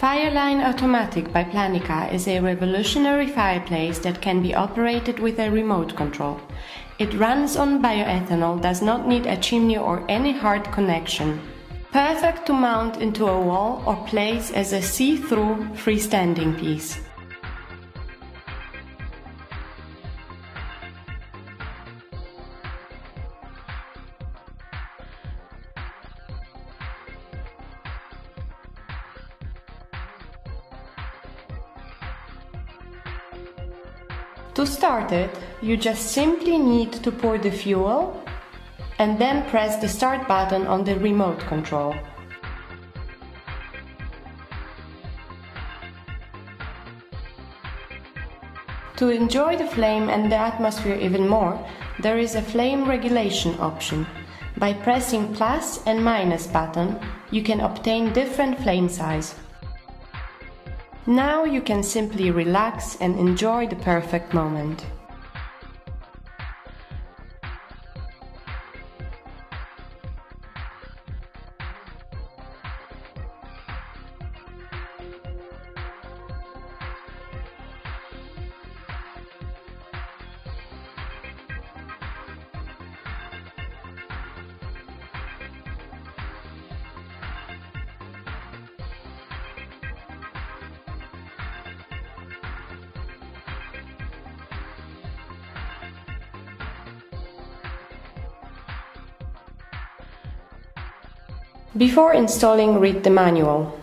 Fireline Automatic by Planika is a revolutionary fireplace that can be operated with a remote control. It runs on bioethanol, does not need a chimney or any hard connection. Perfect to mount into a wall or place as a see-through freestanding piece. To start it, you just simply need to pour the fuel and then press the start button on the remote control. To enjoy the flame and the atmosphere even more, there is a flame regulation option. By pressing plus and minus button, you can obtain different flame size. Now you can simply relax and enjoy the perfect moment. Before installing, read the manual.